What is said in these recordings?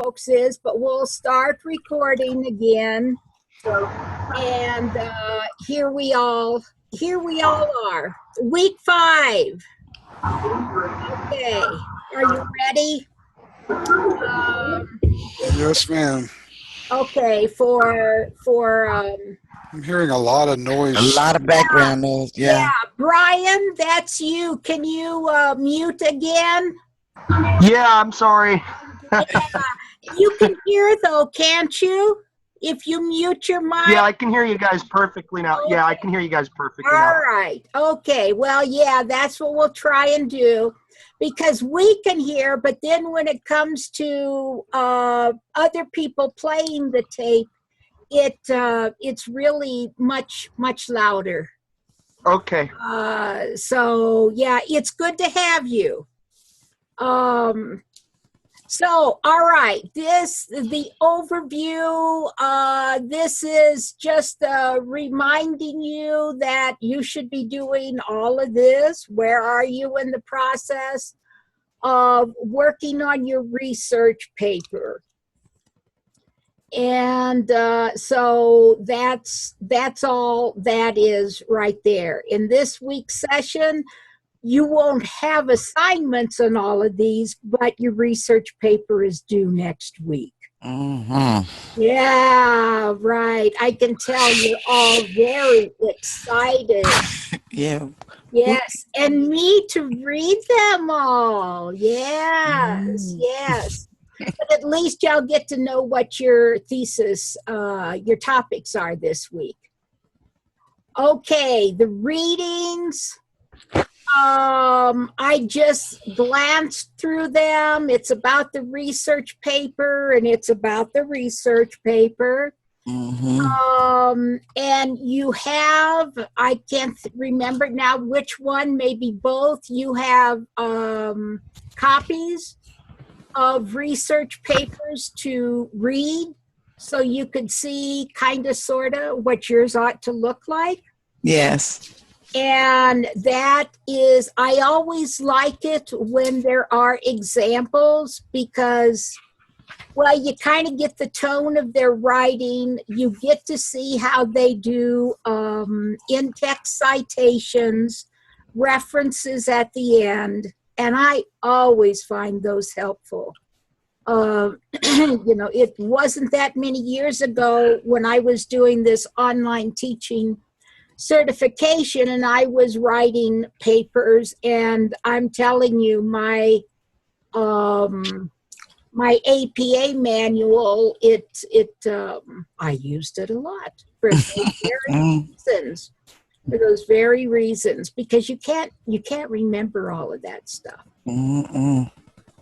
folks is, but we'll start recording again. And here we all are. Week 5. Okay, are you ready? Yes, ma'am. Okay, I'm hearing a lot of A noise. lot of background noise. Yeah. Brian, that's you. Can you mute again? Yeah, I'm sorry. You can hear though, can't you? If you mute your mic. Yeah, I can hear you guys perfectly now. Yeah, I can hear you guys perfectly now. All right. Okay. Well, yeah, that's what we'll try and do, because we can hear, but then when it comes to other people playing the tape, it's really much louder. Okay. So yeah, it's good to have you. So, all right, the overview, this is just reminding you that you should be doing all of this. Where are you in the process of working on your research paper? And so that's all that is right there. In this week's session, you won't have assignments on all of these, but your research paper is due next week. Mm-hmm. Yeah, right. I can tell you're all very excited. Yeah. Yes, and me to read them all. Yes, yes. But at least y'all get to know what your thesis, your topics are this week. Okay, the readings. I just glanced through them. It's about the research paper, and it's about the research paper. Mm-hmm. And you have, I can't remember now which one, maybe both. You have copies of research papers to read, so you could see kind of, sort of, what yours ought to look like. Yes. And that is, I always like it when there are examples, because, well, you kind of get the tone of their writing. You get to see how they do in-text citations, references at the end, and I always find those helpful. It wasn't that many years ago when I was doing this online teaching certification, and I was writing papers, and I'm telling you, my APA manual, I used it a lot for those very reasons, because you can't remember all of that stuff.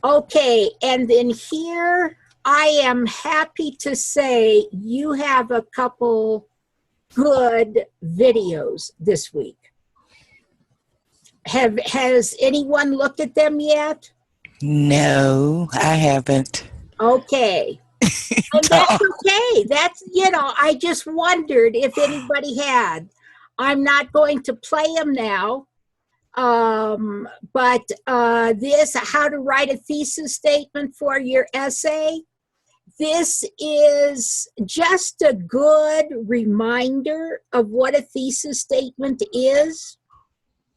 Okay, and then here I am happy to say you have a couple good videos this week. Has anyone looked at them yet? No, I haven't. Okay. And that's okay. That's, I just wondered if anybody had. I'm not going to play them now. But this, how to write a thesis statement for your essay, this is just a good reminder of what a thesis statement is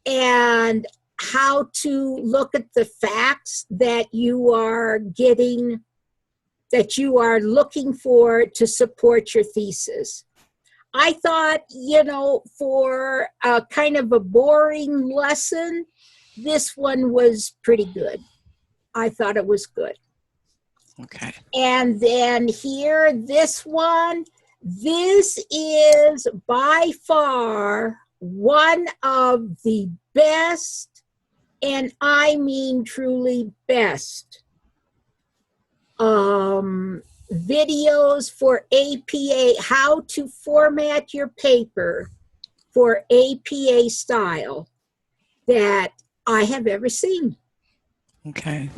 and how to look at the facts that you are getting, that you are looking for to support your thesis. I thought, for a kind of a boring lesson, this one was pretty good. I thought it was good. Okay. And then here, this one, this is by far one of the best, and I mean truly best, videos for APA, how to format your paper for APA style, that I have ever seen. Okay.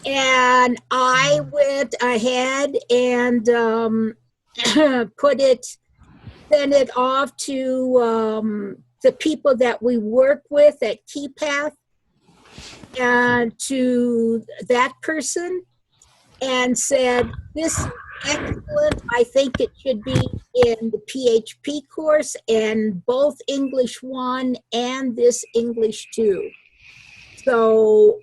And I went ahead and sent it off to the people that we work with at KeyPath, and to that person. and said, this is excellent. I think it should be in the PHP course and both English 1 and this English 2. So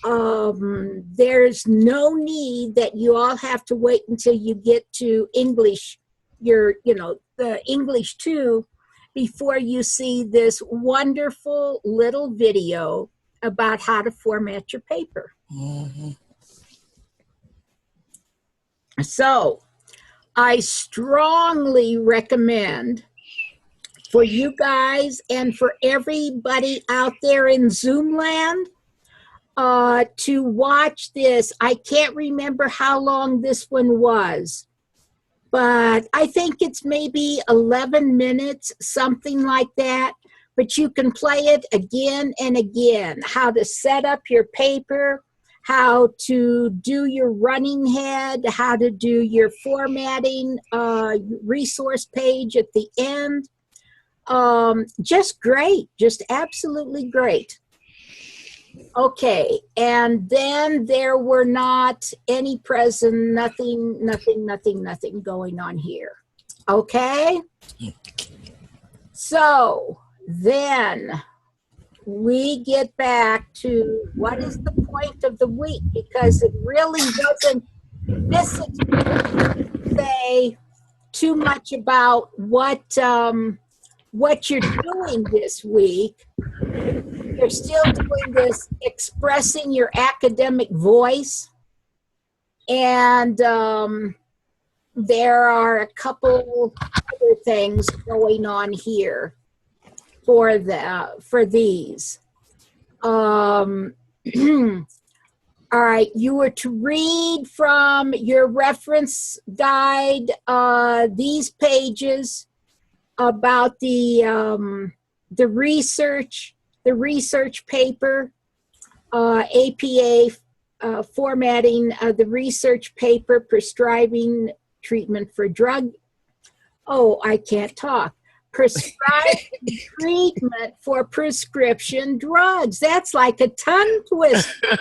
there's no need that you all have to wait until you get to English, the English 2, before you see this wonderful little video about how to format your paper. Mm-hmm. So I strongly recommend for you guys and for everybody out there in Zoom land to watch this. I can't remember how long this one was, but I think it's maybe 11 minutes, something like that. But you can play it again and again, how to set up your paper, how to do your running head, how to do your formatting resource page at the end. Just great, just absolutely great. Okay, and then there were not any present, nothing going on here. Okay? So then we get back to what is the point of the week, because it really doesn't say too much about what you're doing this week. You're still doing this expressing your academic voice, and there are a couple other things going on here for these. All right, you were to read from your reference guide these pages about the research paper, APA formatting the research paper, prescribing treatment for drug. Oh, I can't talk. Prescribing treatment for prescription drugs. That's like a tongue twister.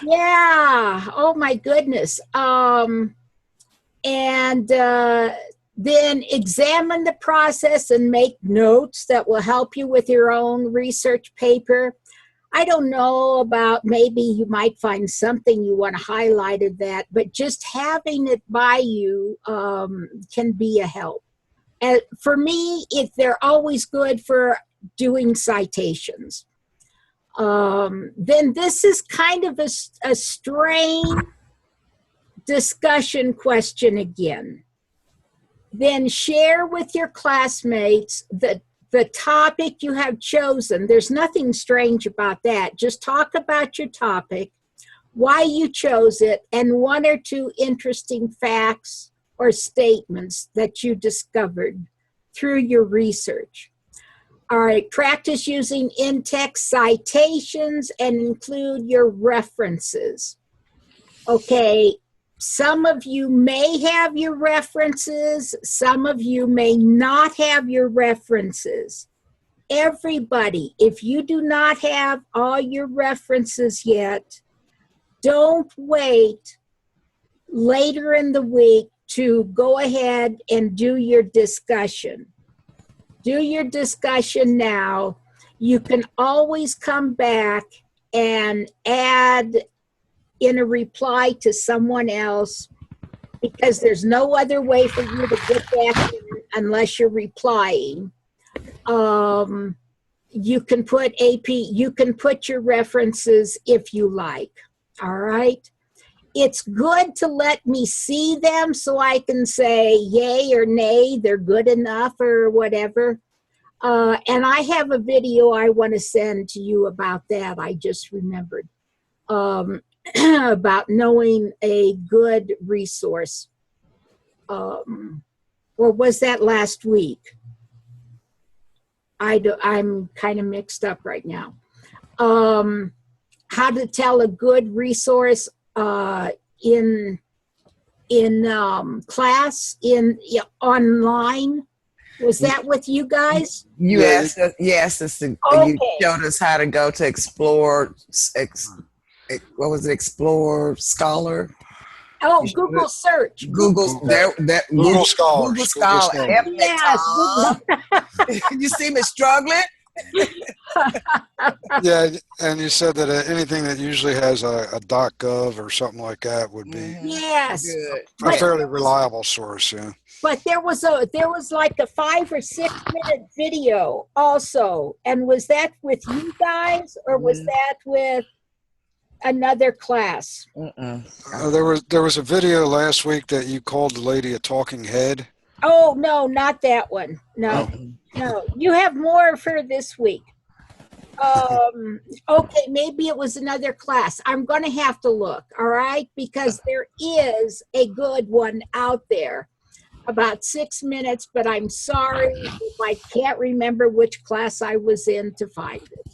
Yeah. Oh my goodness. Then examine the process and make notes that will help you with your own research paper. I don't know about, maybe you might find something you want to highlight of that, but just having it by you can be a help. And for me, they're always good for doing citations. Then this is kind of a strange discussion question again. Then share with your classmates the topic you have chosen. There's nothing strange about that. Just talk about your topic, why you chose it, and one or two interesting facts or statements that you discovered through your research. All right, practice using in-text citations and include your references. Okay. Some of you may have your references. Some of you may not have your references. Everybody, if you do not have all your references yet, don't wait later in the week to go ahead and do your discussion. Do your discussion now. You can always come back and add in a reply to someone else, because there's no other way for you to get back in unless you're replying. You can put you can put your references if you like. All right. It's good to let me see them so I can say yay or nay, they're good enough or whatever. And I have a video I want to send to you about that. I just remembered. About knowing a good resource. Or was that last week? I'm kind of mixed up right now. How to tell a good resource in class, online. Was that with you guys? You asked us, yes, you showed us how to go to what was it? Explore Scholar. Oh, You should Google search. Google Google Scholar. Google Scholar. Help me, Yes. Tom. You see me struggling? Yeah, and you said that anything that usually has a .gov or something like that would be Mhm. Yes. Good. a fairly reliable source. Yeah. But there was like a 5 or 6 minute video also. And was that with you guys or was that with another class? There was a video last week that you called the lady a talking head. Oh, no, not that one. No, Mhm. no. You have more for this week. Okay, maybe it was another class. I'm going to have to look, all right? Because there is a good one out there, about 6 minutes, but I'm sorry if I can't remember which class I was in to find it.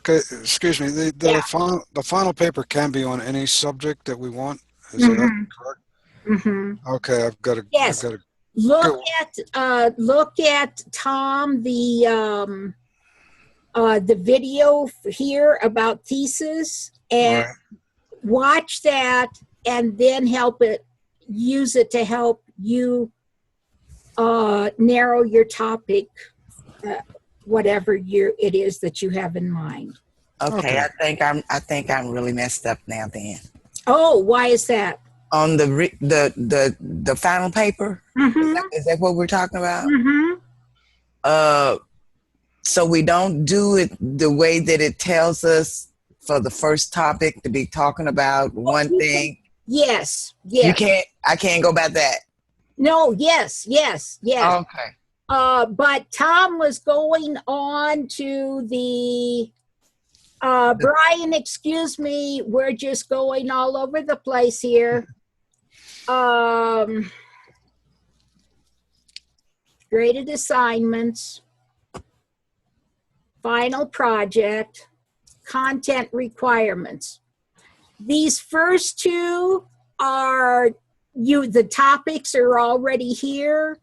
Okay, excuse me. Yeah. The final paper can be on any subject that we want. Is that correct? Mm-hmm. Okay, I've got to. Yes. Look at Tom the video here about thesis and watch that and then use it to help you narrow your topic, whatever it is that you have in mind. Okay, I think I'm really messed up now. Then Oh, why is that? on the final paper, Mm-hmm. is that what we're talking about? Mm-hmm. So we don't do it the way that it tells us for the first topic to be talking about one thing. Yes. I can't go about that. No, yes. Okay. But Tom was going on to the Brian, excuse me, we're just going all over the place here. Graded assignments, final project, content requirements. These first two are the topics are already here.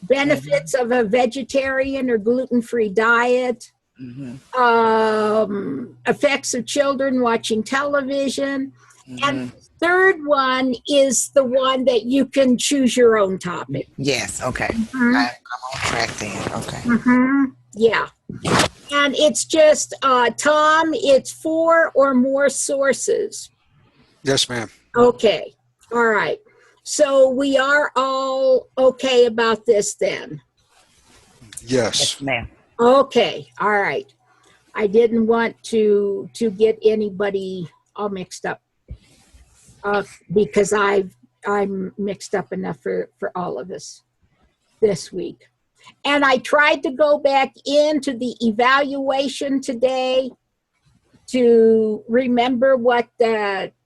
Benefits of a vegetarian or gluten-free diet. Effects of children watching television. And the third one is the one that you can choose your own topic. Yes. Okay. Mhm. I'm on track then. Okay. Yeah. And it's just, Tom, it's 4 or more sources. Yes, ma'am. Okay. All right. So we are all okay about this then. Yes. Ma'am. Okay. All right. I didn't want to get anybody all mixed up because I'm mixed up enough for all of us this week. And I tried to go back into the evaluation today to remember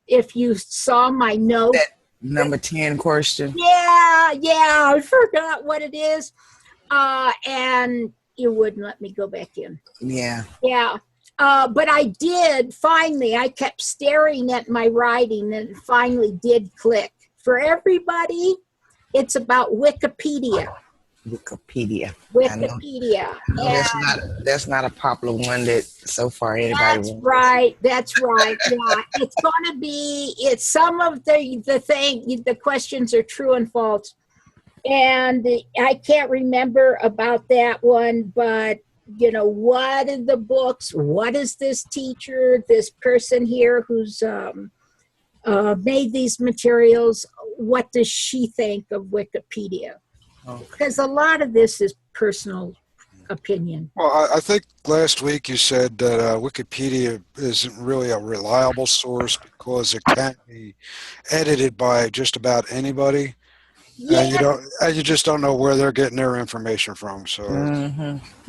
if you saw my note. That number 10 question. Yeah, I forgot what it is. And you wouldn't let me go back in. Yeah. Yeah. But I did finally, I kept staring at my writing and it finally did click. For everybody, it's about Wikipedia. Wikipedia. That's not a popular one that so far anybody That's wants. right. Yeah. It's going to be, it's some of the questions are true and false. And I can't remember about that one, but what are the books? What is this teacher, this person here who's made these materials? What does she think of Wikipedia? Because a lot of this is personal opinion. Well, I think last week you said that Wikipedia isn't really a reliable source because it can't be edited by just about anybody. Yeah, And you just don't know where they're getting their information from. So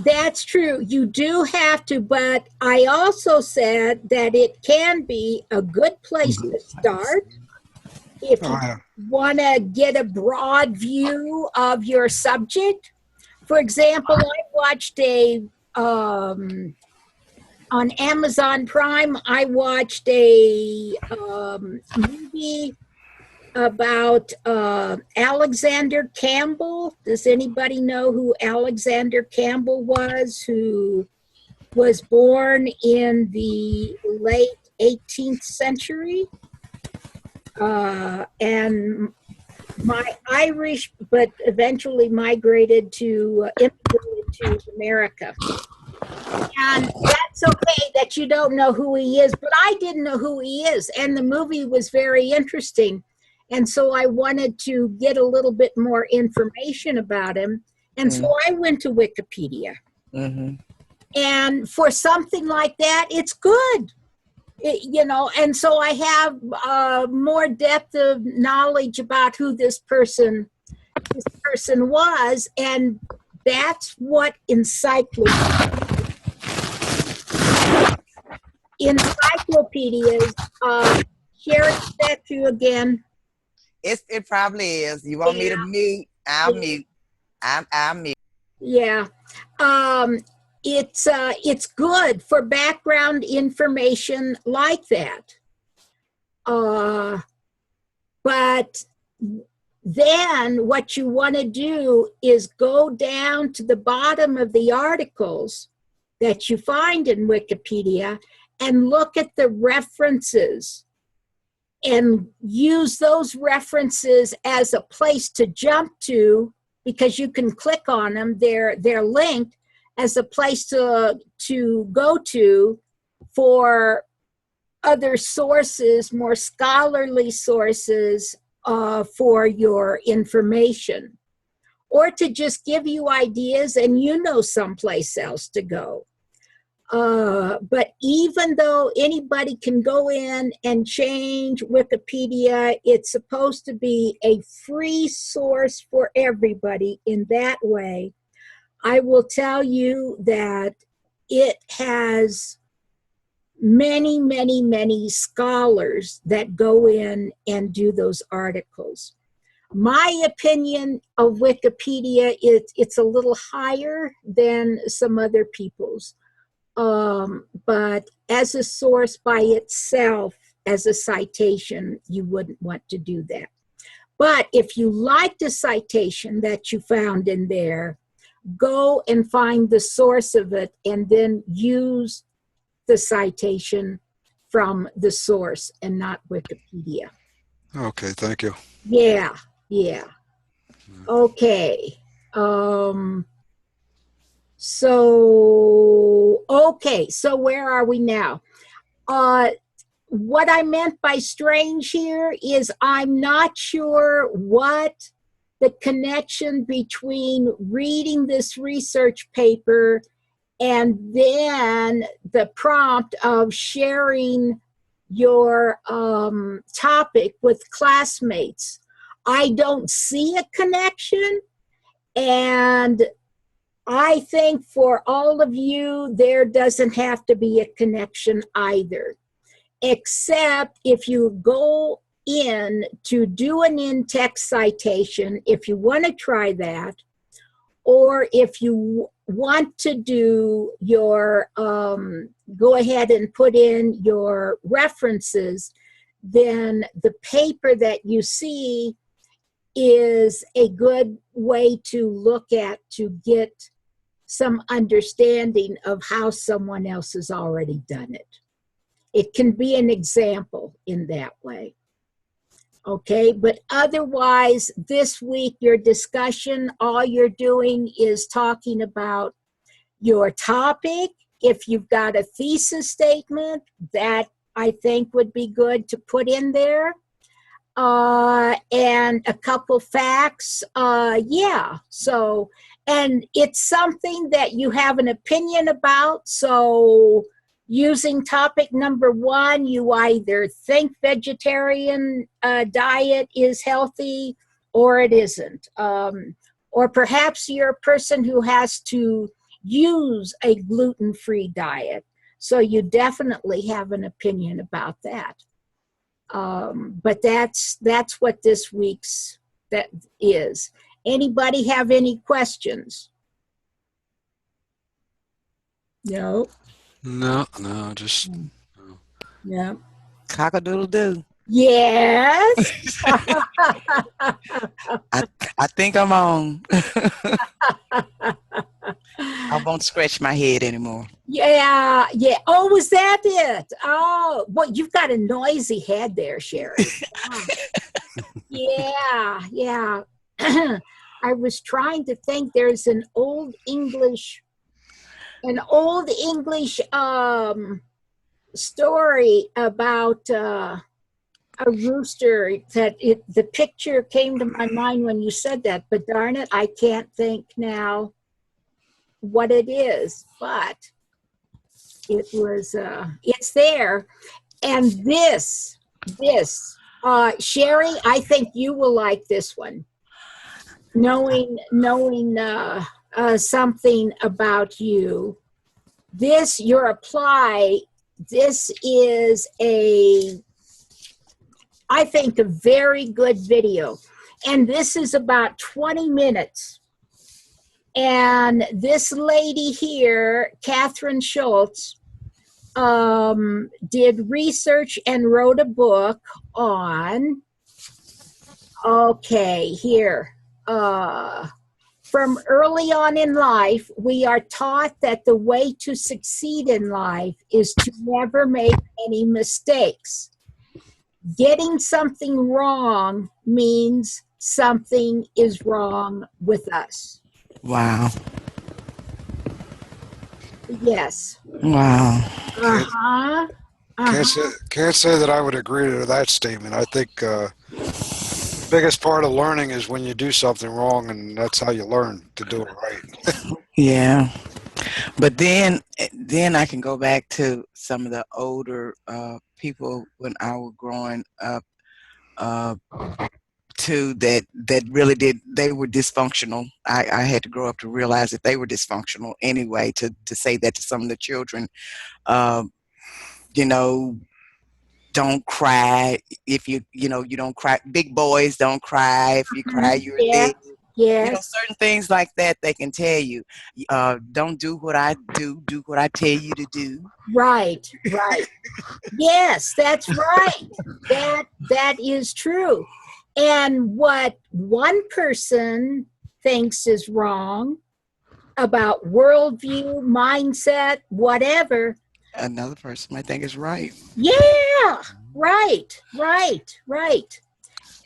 that's true. You do have to, but I also said that it can be a good place to start if you want to get a broad view of your subject. For example, I watched on Amazon Prime, I watched a movie about Alexander Campbell. Does anybody know who Alexander Campbell was? Who was born in the late 18th century. And my Irish, but eventually migrated to immigrated to America. And that's okay that you don't know who he is, but I didn't know who he is. And the movie was very interesting. And so I wanted to get a little bit more information about him. And so I went to Wikipedia. Mm-hmm. And for something like that, it's good. And so I have more depth of knowledge about who this person was, and that's what encyclopedias. Sherry, is that you again? It probably is. You want me to mute? I'll mute. I'll mute. Yeah. It's good for background information like that. But then what you want to do is go down to the bottom of the articles that you find in Wikipedia and look at the references and use those references as a place to jump to, because you can click on them. They're linked as a place to go to for other sources, more scholarly sources for your information, or to just give you ideas and someplace else to go. But even though anybody can go in and change Wikipedia, it's supposed to be a free source for everybody in that way. I will tell you that it has many, many, many scholars that go in and do those articles. My opinion of Wikipedia, it's a little higher than some other people's. But as a source by itself, as a citation, you wouldn't want to do that. But if you liked a citation that you found in there, go and find the source of it and then use the citation from the source and not Wikipedia. Okay, thank you. Yeah. Okay. So where are we now? What I meant by strange here is I'm not sure what the connection between reading this research paper and then the prompt of sharing your topic with classmates. I don't see a connection, and I think for all of you, there doesn't have to be a connection either, except if you go in to do an in-text citation, if you want to try that, or if you want to do your, go ahead and put in your references, then the paper that you see is a good way to look at to get some understanding of how someone else has already done it. It can be an example in that way. Okay, but otherwise, this week, your discussion, all you're doing is talking about your topic. If you've got a thesis statement, that I think would be good to put in there. And a couple facts. So, and it's something that you have an opinion about. So using topic number 1, you either think vegetarian diet is healthy or it isn't. Or perhaps you're a person who has to use a gluten-free diet. So you definitely have an opinion about that. But that's what this week's that is. Anybody have any questions? No. No, just. Yeah. Cock-a-doodle-doo. Yes. I think I'm on. I won't scratch my head anymore. Yeah, yeah. Oh, was that it? Oh, well, you've got a noisy head there, Sherry. Wow. Yeah, yeah. I was trying to think. There's an old English story about a rooster that the picture came to my mind when you said that, but darn it, I can't think now what it is, but it was it's there. And this Sherry, I think you will like this one, knowing something about you. This your apply, this is I think a very good video, and this is about 20 minutes. And this lady here, Catherine Schultz, did research and wrote a book on, okay, here. From early on in life, we are taught that the way to succeed in life is to never make any mistakes. Getting something wrong means something is wrong with us. Wow. Yes. Wow. Uh-huh. Can't say that I would agree to that statement. I think the biggest part of learning is when you do something wrong, and that's how you learn to do it right. Yeah. But then I can go back to some of the older people when I was growing up too, that really they were dysfunctional. I had to grow up to realize that they were dysfunctional anyway, to say that to some of the children. Don't cry if you don't cry. Big boys don't cry. If you cry, you're dead. Yes. Certain things like that they can tell you. Don't do what I do what I tell you to do. Right. Yes, that's right. That is true. And what one person thinks is wrong about worldview, mindset, whatever, Another person might think is right. yeah, right.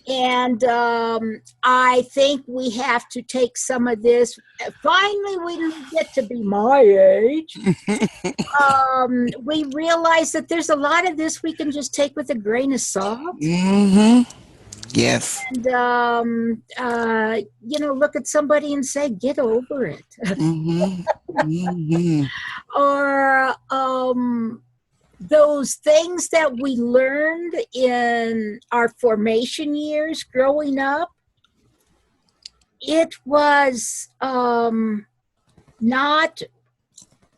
And I think we have to take some of this. Finally, when we get to be my age, we realize that there's a lot of this we can just take with a grain of salt. Mm-hmm. Yes. And, look at somebody and say, get over it. Mm-hmm. Mm-hmm. Or those things that we learned in our formation years growing up, it was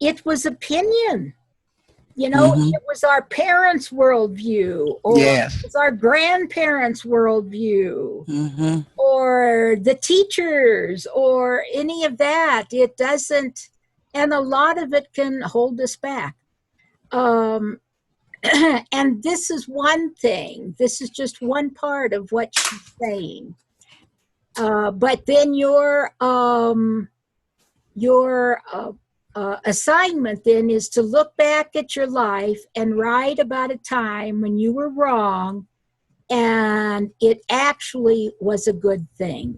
it was opinion. It was our parents' worldview, or Yes. it was our grandparents' worldview, Mm-hmm. or the teachers, or any of that. It doesn't, and a lot of it can hold us back. And this is one thing. This is just one part of what she's saying. But then your assignment then is to look back at your life and write about a time when you were wrong and it actually was a good thing.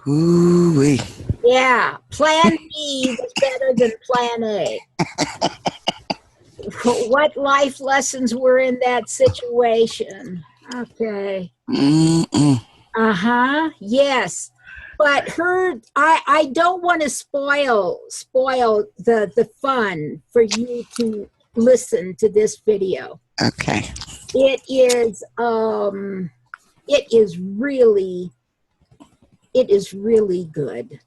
Ooh-wee. Yeah, plan B was better than plan A. What life lessons were in that situation? Okay. Mm-mm. Yes. But I don't want to spoil the fun for you to listen to this video. Okay. It is really good.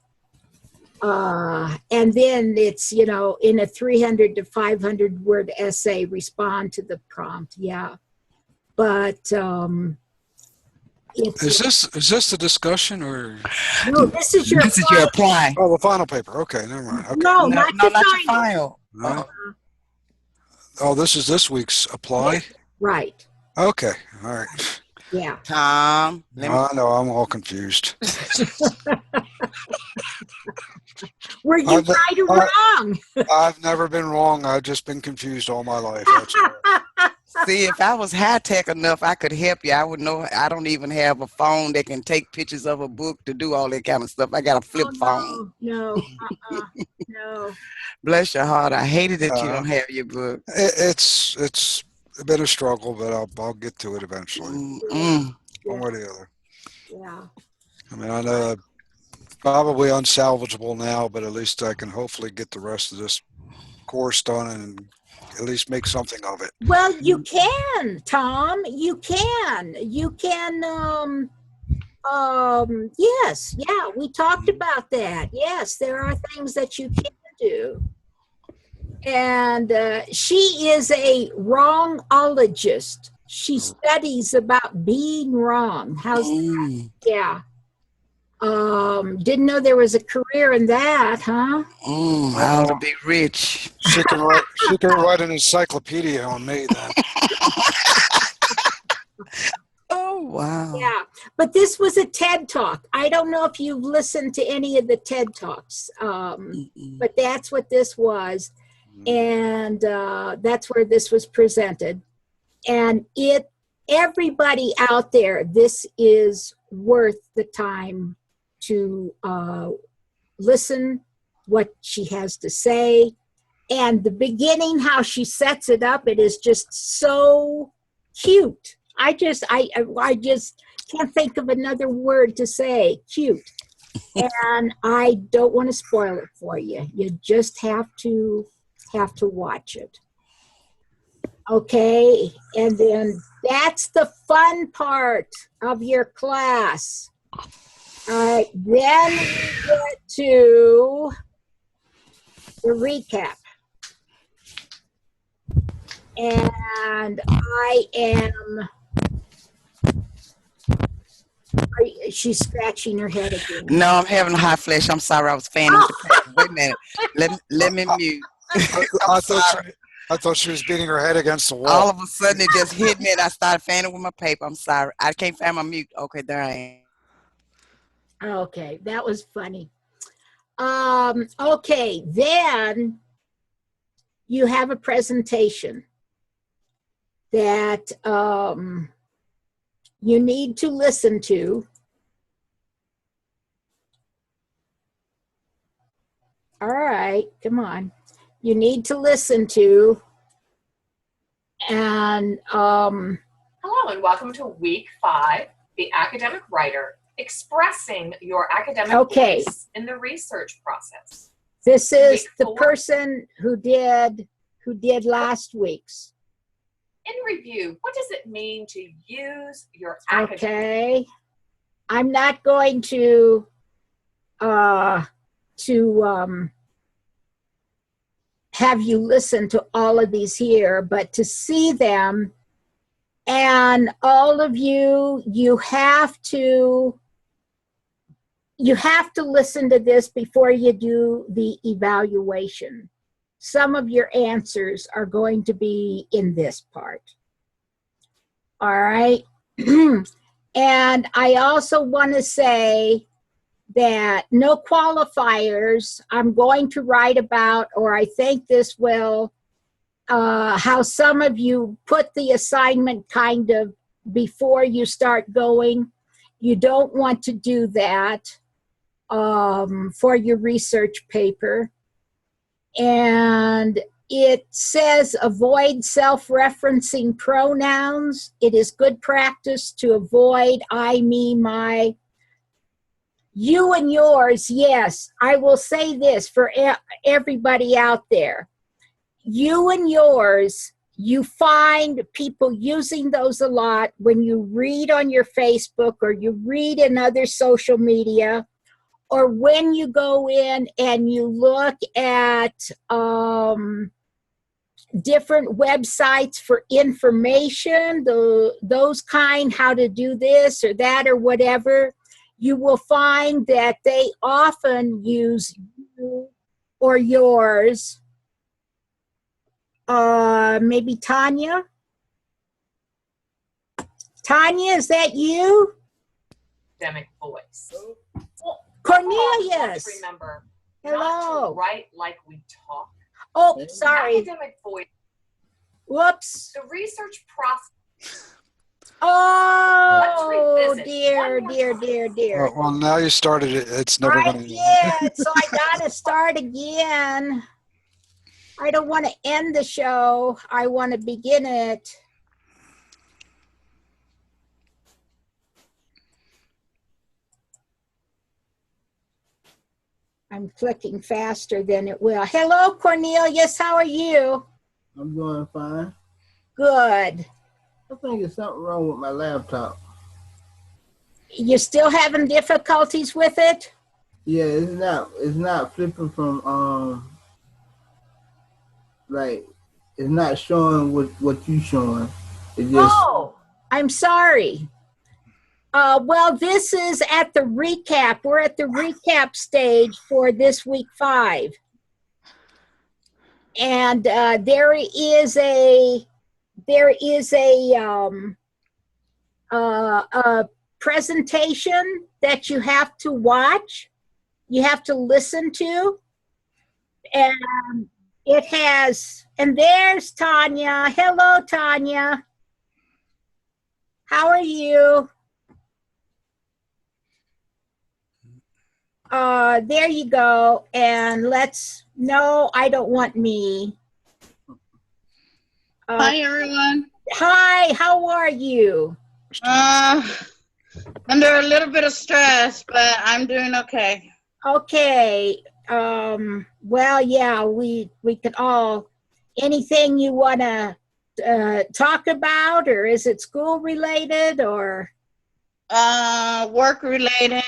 And then it's, in a 300 to 500 word essay, respond to the prompt. Yeah. But Is this the discussion or? no, this is your apply. Oh, the final paper. Okay, never mind. Okay. No, not your final. final. No. Oh, this is this week's apply. Right. Okay, all right. Yeah. Tom, No, I'm all confused. Were you I've, right or I, wrong? I've never been wrong. I've just been confused all my life. That's all. See, if I was high tech enough, I could help you. I would know. I don't even have a phone that can take pictures of a book to do all that kind of stuff. I got a flip phone. No. Bless your heart. I hated that you Uh, don't have your book. it's been a struggle, but I'll get to it eventually, Mm-mm. one way or the other. Yeah. I mean, I know probably unsalvageable now, but at least I can hopefully get the rest of this course done and at least make something of it. Well, you can, Tom. You can. Yes, yeah, we talked about that. Yes, there are things that you can do. And she is a wrongologist. She studies about being wrong. How's Mm. yeah. Didn't know there was a career in that, huh? I ought to be rich. She can write an encyclopedia on me then. Oh, wow. Yeah, but this was a TED Talk. I don't know if you've listened to any of the TED Talks, Mm-mm. but that's what this was. And that's where this was presented. And everybody out there, this is worth the time to listen what she has to say. And the beginning, how she sets it up, it is just so cute. I just can't think of another word to say. Cute. And I don't want to spoil it for you. You just have to watch it. Okay, and then that's the fun part of your class. All right, then we get to the recap. And she's scratching her head again. No, I'm having a hot flash. I'm sorry. I was fanning with the paper. Wait a minute. Let me mute. I thought she was beating her head against the wall. All of a sudden, it just hit me, and I started fanning with my paper. I'm sorry. I can't find my mute. Okay, there I am. Okay, that was funny. Okay, then you have a presentation that you need to listen to. All right, come on. You need to listen to. And hello and welcome to week 5, the academic writer, expressing your academic voice in the research process. This is Week the 4. person who did last week's. In review, what does it mean to use your academic? Okay. I'm not going to have you listen to all of these here, but to see them, and all of you, you have to listen to this before you do the evaluation. Some of your answers are going to be in this part. All right. And I also want to say that no qualifiers. I'm going to write about, or I think this will, how some of you put the assignment kind of before you start going. You don't want to do that for your research paper. And it says avoid self-referencing pronouns. It is good practice to avoid I, me, my. You and yours, yes. I will say this for everybody out there. You and yours, you find people using those a lot when you read on your Facebook or you read in other social media, or when you go in and you look at different websites for information, those kind, how to do this or that or whatever, you will find that they often use you or yours. Maybe Tanya? Tanya, is that you? Academic voice. Cornelius. Remember not to Hello. write like we talk. Oh, sorry. Academic voice. Whoops. The research process. Oh, Let's revisit dear, one more dear, time. dear, dear. Well, now you started it. It's never I going to. did, so I gotta start again. I don't want to end the show. I want to begin it. I'm clicking faster than it will. Hello, Cornelius. How are you? I'm doing fine. Good. I think there's something wrong with my laptop. You still having difficulties with it? Yeah, it's not flipping from like it's not showing what you showing. It just Oh, I'm sorry. Well, this is at the recap. We're at the recap stage for this week 5. And there is a presentation that you have to watch. You have to listen to. And it has, and there's Tanya. Hello, Tanya. How are you? There you go. And no, I don't want me. Hi, everyone. Hi, how are you? Under a little bit of stress, but I'm doing okay. Okay. Well, yeah, we could all, anything you want to talk about, or is it school related or? Work related.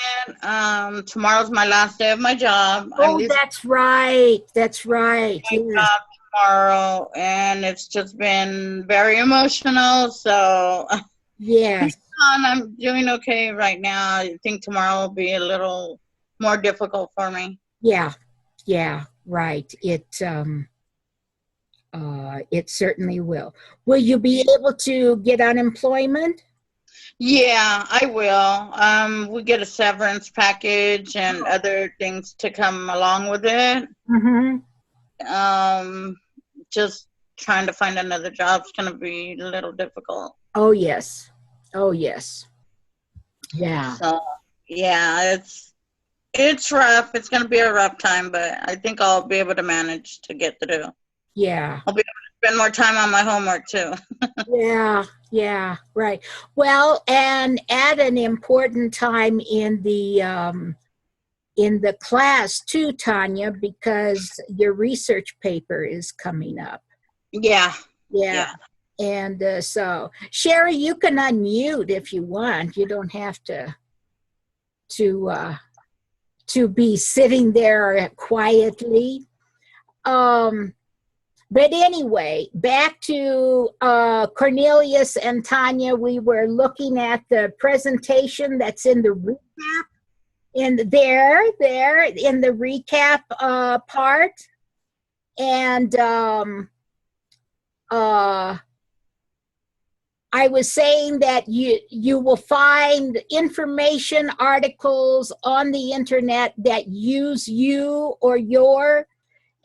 Tomorrow's my last day of my job. Oh, that's right. That's right. My job tomorrow, and it's just been very emotional. So Yes. I'm doing okay right now. I think tomorrow will be a little more difficult for me. Yeah. Yeah. Right. It certainly will. Will you be able to get unemployment? Yeah, I will. We get a severance package and other things to come along with it. Mm-hmm. Just trying to find another job is going to be a little difficult. Oh, yes. Oh, yes. Yeah. So, yeah, it's rough. It's going to be a rough time, but I think I'll be able to manage to get through. Yeah. I'll be able to spend more time on my homework, too. Yeah, right. Well, and at an important time in the class too, Tanya, because your research paper is coming up. Yeah. And so, Sherry, you can unmute if you want. You don't have to be sitting there quietly. But anyway, back to Cornelius and Tanya. We were looking at the presentation that's in the recap, there in the recap part. And I was saying that you will find information, articles on the internet that use you or your,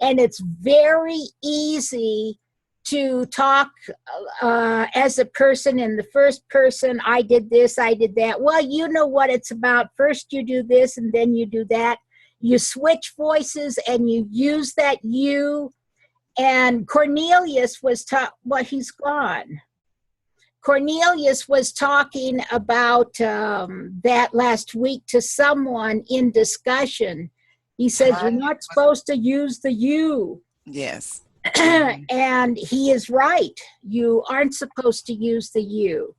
and it's very easy to talk as a person in the first person. I did this, I did that. Well, you know what it's about. First you do this and then you do that. You switch voices and you use that you. And Cornelius was well, he's gone. Cornelius was talking about that last week to someone in discussion. He said, you're not supposed to use the you. Yes. And he is right. You aren't supposed to use the you.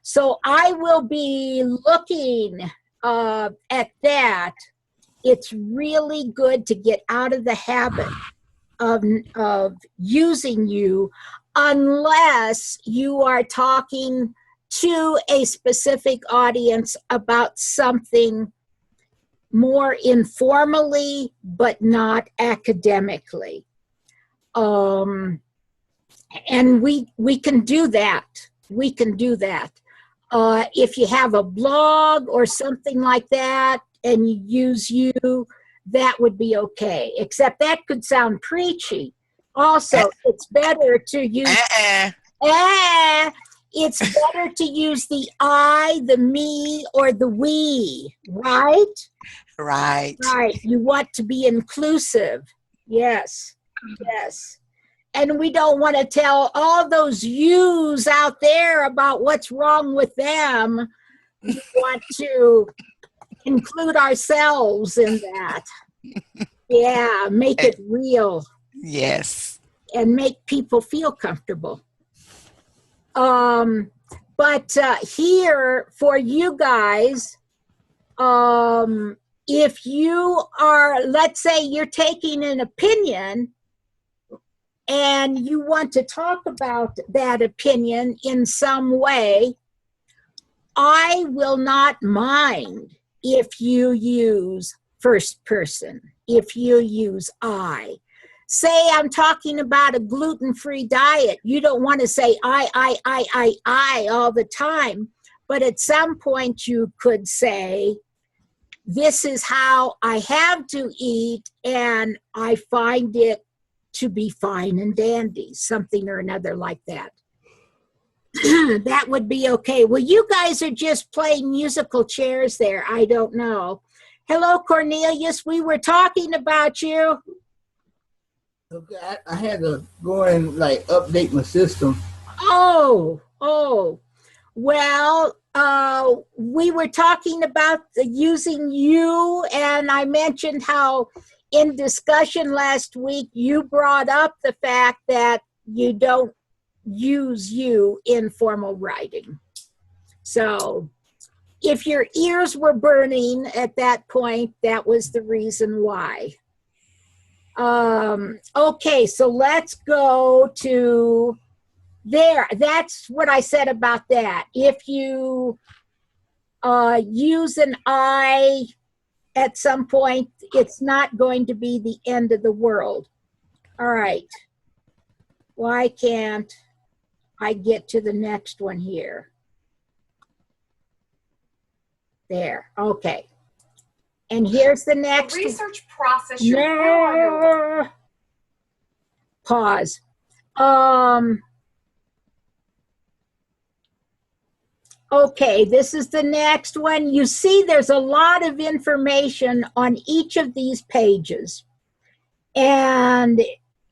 So I will be looking at that. It's really good to get out of the habit of using you, unless you are talking to a specific audience about something more informally, but not academically. And we can do that. We can do that. If you have a blog or something like that and you use you, that would be okay. Except that could sound preachy. Also, it's better to use it's better to use the I, the me, or the we, right? Right. Right. You want to be inclusive. Yes. Yes. And we don't want to tell all those yous out there about what's wrong with them. We want to include ourselves in that. Yeah, make it real. Yes. And make people feel comfortable. But here for you guys, if you are, let's say you're taking an opinion and you want to talk about that opinion in some way, I will not mind if you use first person, if you use I. Say I'm talking about a gluten-free diet. You don't want to say I all the time, but at some point you could say, this is how I have to eat, and I find it to be fine and dandy, something or another like that. That would be okay. Well, you guys are just playing musical chairs there. I don't know. Hello, Cornelius. We were talking about you. Okay, I had to go and like update my system. Oh. Well, we were talking about using you, and I mentioned how in discussion last week you brought up the fact that you don't use you in formal writing. So if your ears were burning at that point, that was the reason why. Okay, so let's go to there. That's what I said about that. If you use an I at some point, it's not going to be the end of the world. All right. Why can't I get to the next one here? There. Okay. And here's the next. The research process. You're Pause. Okay, this is the next one. You see there's a lot of information on each of these pages. And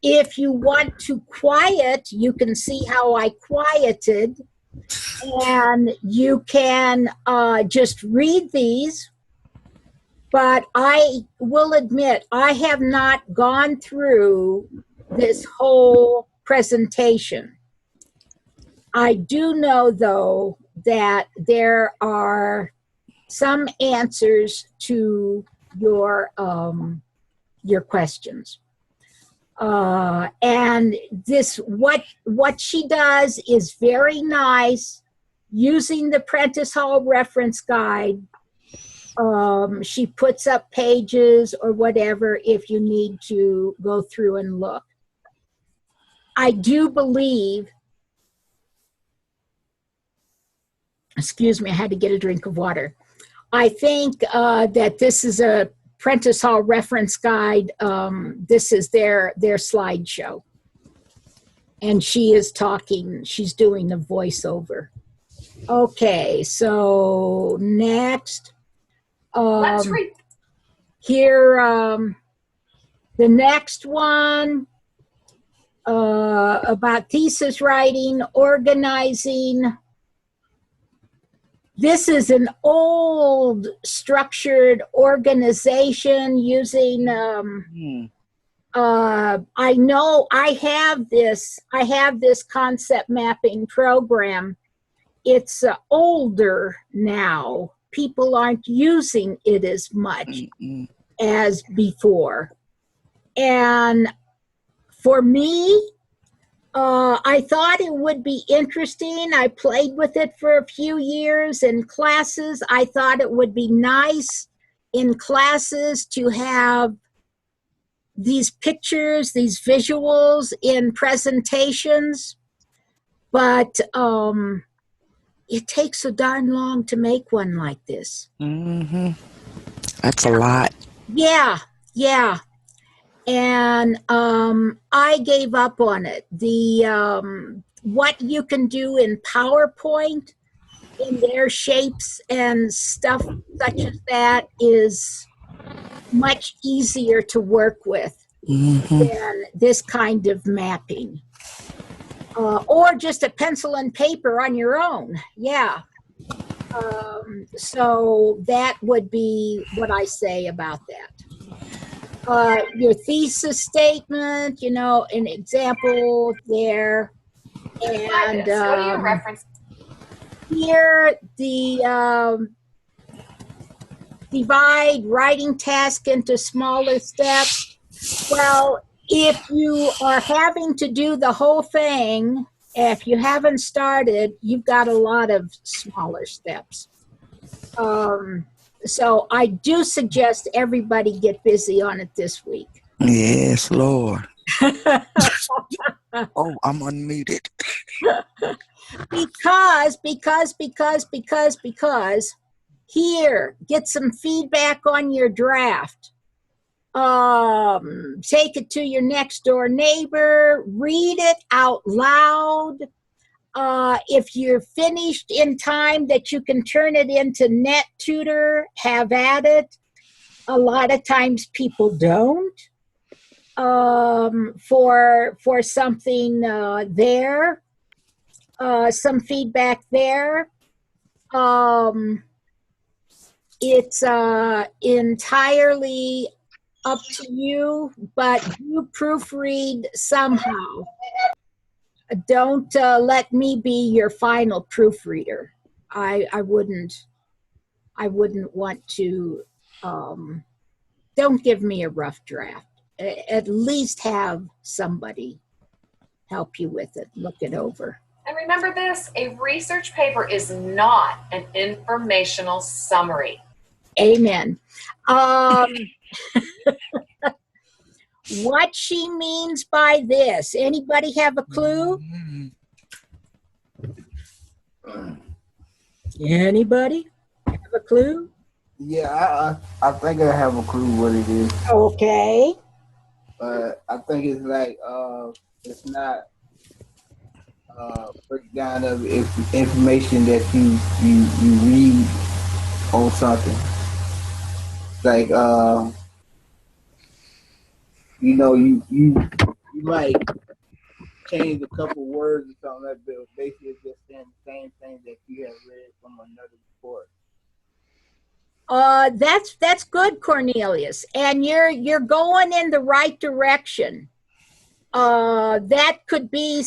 if you want to quiet, you can see how I quieted. And you can just read these. But I will admit, I have not gone through this whole presentation. I do know, though, that there are some answers to your questions. And this, what she does is very nice, using the Prentice Hall reference guide. She puts up pages or whatever if you need to go through and look. I do believe, excuse me, I had to get a drink of water. I think that this is a Prentice Hall reference guide. This is their slideshow. And she is talking, she's doing the voiceover. Okay, so next. Let's read. Here, the next one about thesis writing, organizing. This is an old structured organization using, I know I have this concept mapping program. It's older now. People aren't using it as much as before. And for me, I thought it would be interesting. I played with it for a few years in classes. I thought it would be nice in classes to have these pictures, these visuals in presentations. But it takes so darn long to make one like this. That's a lot. Yeah. Yeah. And I gave up on it. The what you can do in PowerPoint in their shapes and stuff such as that is much easier to work with than this kind of mapping. Or just a pencil and paper on your own. Yeah. So that would be what I say about that. Your thesis statement, you know, an example there. And Go to your reference. here, the divide writing task into smaller steps. Well, if you are having to do the whole thing, if you haven't started, you've got a lot of smaller steps. So I do suggest everybody get busy on it this week. Yes, Lord. Oh, I'm unmuted. Because here, get some feedback on your draft. Take it to your next door neighbor, read it out loud. If you're finished in time that you can turn it into NetTutor, have at it. A lot of times people don't. For something there, some feedback there. It's entirely up to you, but you proofread somehow. Don't let me be your final proofreader. I wouldn't want to. Don't give me a rough draft. At least have somebody help you with it, look it over. And remember this, a research paper is not an informational summary. Amen. What she means by this, anybody have a clue? Anybody have a clue? Yeah, I think I have a clue what it is. Okay. I think it's like it's not breakdown of information that you read on something. Like you know, you might change a couple words or something like that, but basically it's just saying the same thing that you have read from another report. That's good, Cornelius, and you're going in the right direction. That could be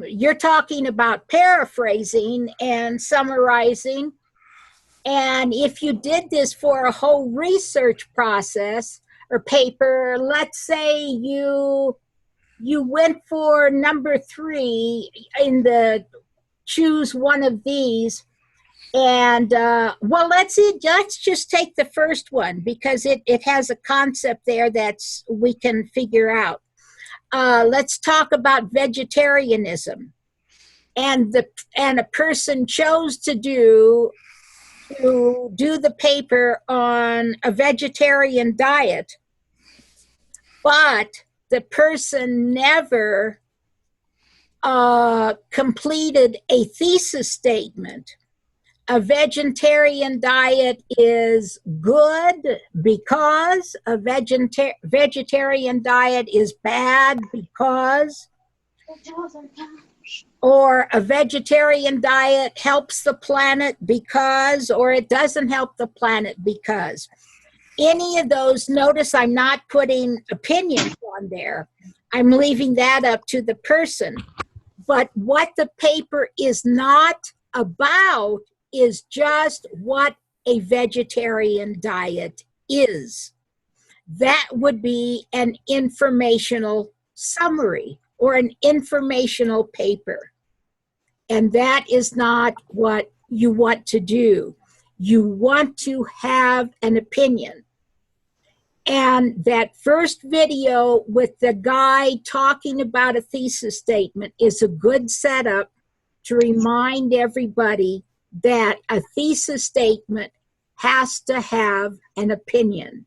you're talking about paraphrasing and summarizing. And if you did this for a whole research process or paper, let's say you went for number 3 in the choose one of these. And well, let's just take the first one because it has a concept there that's we can figure out. Let's talk about vegetarianism, and a person chose to do the paper on a vegetarian diet, but the person never completed a thesis statement. A vegetarian diet is good because a vegetarian diet is bad because, or a vegetarian diet helps the planet because, or it doesn't help the planet because. Any of those, notice I'm not putting opinions on there. I'm leaving that up to the person. But what the paper is not about is just what a vegetarian diet is. That would be an informational summary or an informational paper. And that is not what you want to do. You want to have an opinion. And that first video with the guy talking about a thesis statement is a good setup to remind everybody that a thesis statement has to have an opinion.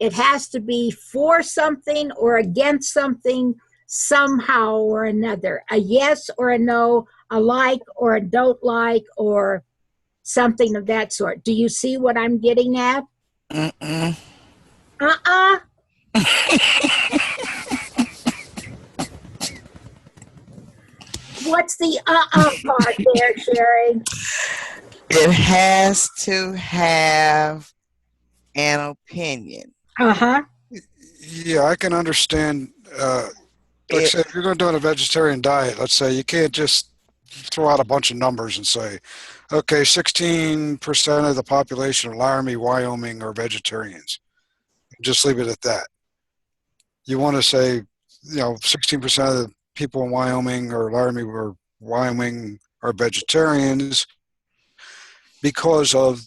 It has to be for something or against something somehow or another. A yes or a no, a like or a don't like, or something of that sort. Do you see what I'm getting at? Mm-mm. What's the part there, Sherry? It has to have an opinion. Uh-huh. Yeah, I can understand. Like I said, if you're going to do a vegetarian diet, let's say, you can't just throw out a bunch of numbers and say, okay, 16% of the population of Laramie, Wyoming are vegetarians. Just leave it at that. You want to say, 16% of the people in Wyoming or Laramie or Wyoming are vegetarians because of,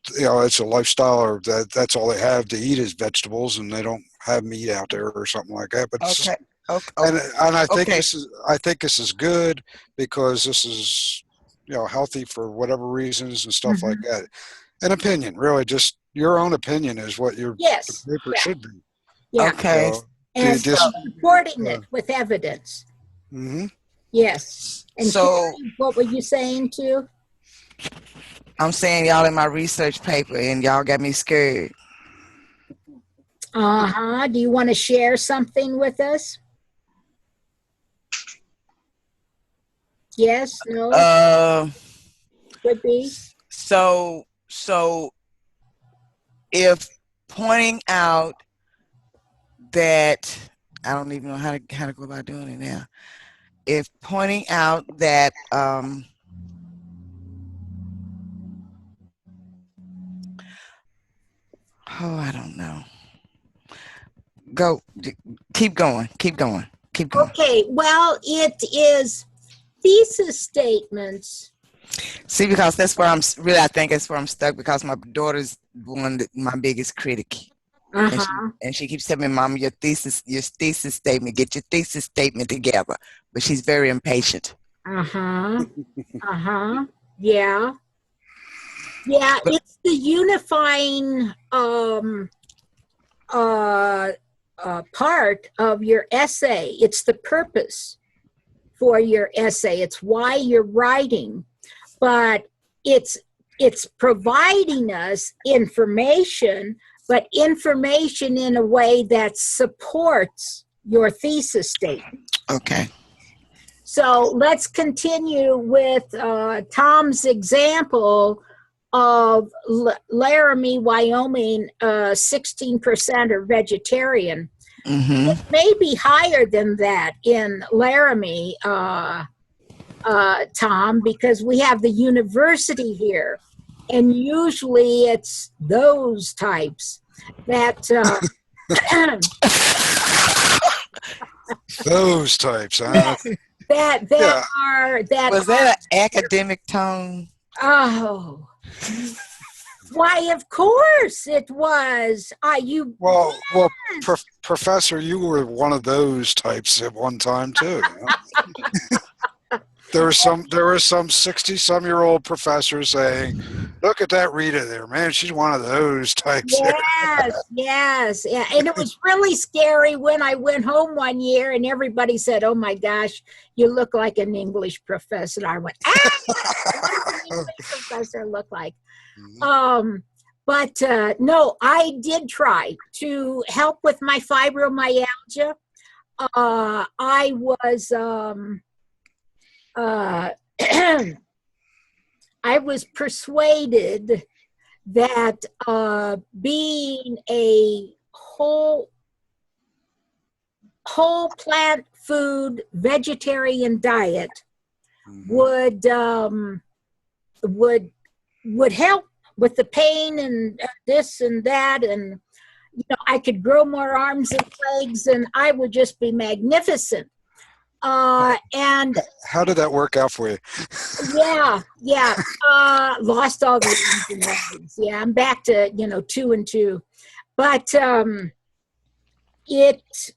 it's a lifestyle, or that's all they have to eat is vegetables, and they don't have meat out there or something like that. But it's Okay. just, Okay. and I think Okay. this is good because this is healthy for whatever reasons and stuff like that. An opinion, really, just your own opinion is what your Yes. paper should be. Yeah. Okay. And this- supporting it with evidence. Mm-hmm. Yes. And So Sherry, what were you saying too? I'm saying y'all in my research paper, and y'all got me scared. Uh-huh. Do you want to share something with us? Yes, no, could be. So if pointing out that, I don't even know how to go about doing it now. If pointing out that I don't know. Keep going. Okay, well, it is thesis statements. See, because that's where I think that's where I'm stuck, because my daughter's my biggest critic. Uh-huh. And she keeps telling me, Mom, your thesis statement, get your thesis statement together. But she's very impatient. Uh-huh. Uh-huh. Yeah. Yeah, it's the unifying part of your essay. It's the purpose for your essay. It's why you're writing. But it's providing us information, but information in a way that supports your thesis statement. Okay. So let's continue with Tom's example of Laramie, Wyoming. 16% are vegetarian. Mm-hmm. It may be higher than that in Laramie, Tom, because we have the university here, and usually it's those types that Those types, huh? that Was that an academic tone? Oh, why? Of course it was. Well, Professor, you were one of those types at one time too. There were some 60-some-year-old professors saying, "Look at that Rita there, man. She's one of those types." Yes. Yeah. And it was really scary when I went home one year and everybody said, "Oh my gosh, you look like an English professor." And I went, what does an English professor look like? But no, I did try to help with my fibromyalgia. I was I was persuaded that being a whole plant food vegetarian diet would help with the pain and this and that, and I could grow more arms and legs, and I would just be magnificent. And how did that work out for you? Yeah. Lost all the arms and legs. Yeah, I'm back to 2 and 2, but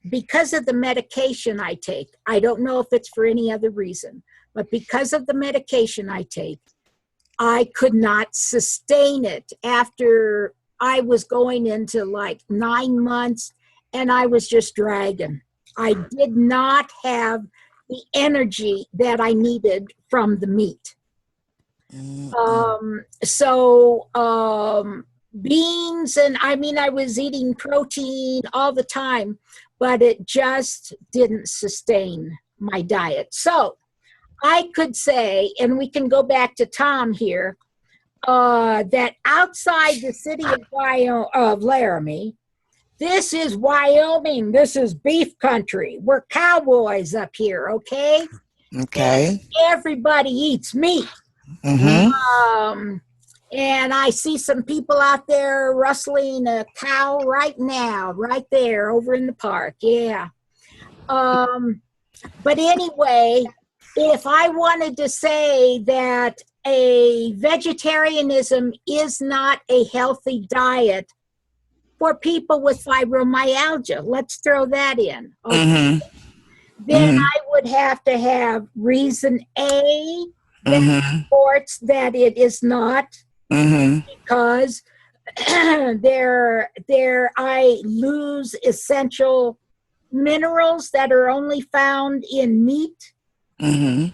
because of the medication I take. I don't know if it's for any other reason, but because of the medication I take, I could not sustain it after I was going into like 9 months and I was just dragging. I did not have the energy that I needed from the meat. Beans, and I mean, I was eating protein all the time, but it just didn't sustain my diet. So I could say, and we can go back to Tom here, that outside the city of Laramie, this is Wyoming. This is beef country. We're cowboys up here, okay? Okay. And everybody eats meat. Mm-hmm. And I see some people out there rustling a cow right now, right there over in the park. Yeah. But anyway, if I wanted to say that a vegetarianism is not a healthy diet for people with fibromyalgia, let's throw that in. Okay. Then I would have to have reason A that supports that it is not, because there I lose essential minerals that are only found in meat. And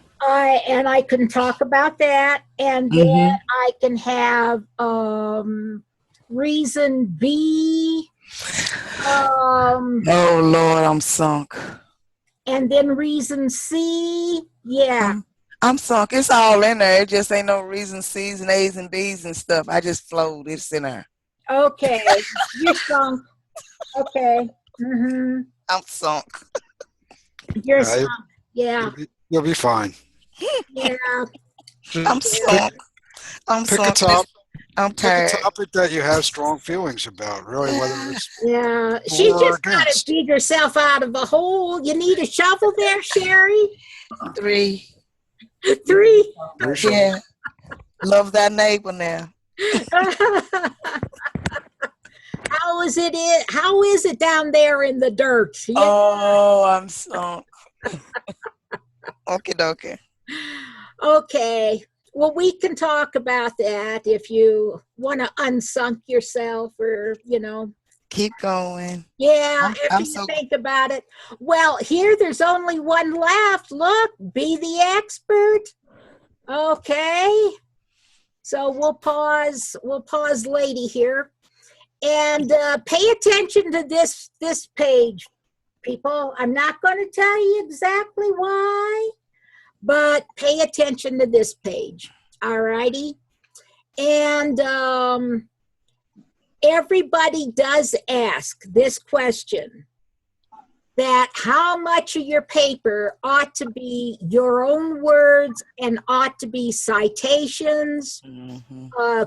I can talk about that, and then I can have reason B. Oh Lord, I'm sunk. And then reason C. Yeah. I'm sunk. It's all in there. It just ain't no reason C's and A's and B's and stuff. I just flowed. It's in there. Okay. You're sunk. Okay. I'm sunk. You're sunk. Yeah. You'll be fine. Yeah. I'm sunk. I'm Pick sunk. I'm Pick tired. a topic that you have strong feelings about, really, whether it's Yeah. She or just got to against. dig herself out of a hole. You need a shovel there, Sherry? 3. 3. Yeah. Love that neighbor now. How is it down there in the dirt? Yeah. Oh, I'm sunk. Okay. Okay. Well, we can talk about that if you want to unsunk yourself, or, Keep going. yeah, I'm after you so- think about it. Well, here there's only one left. Look, be the expert. Okay. So we'll pause lady here. And pay attention to this page, people. I'm not going to tell you exactly why, but pay attention to this page. All righty. And everybody does ask this question, that how much of your paper ought to be your own words and ought to be citations,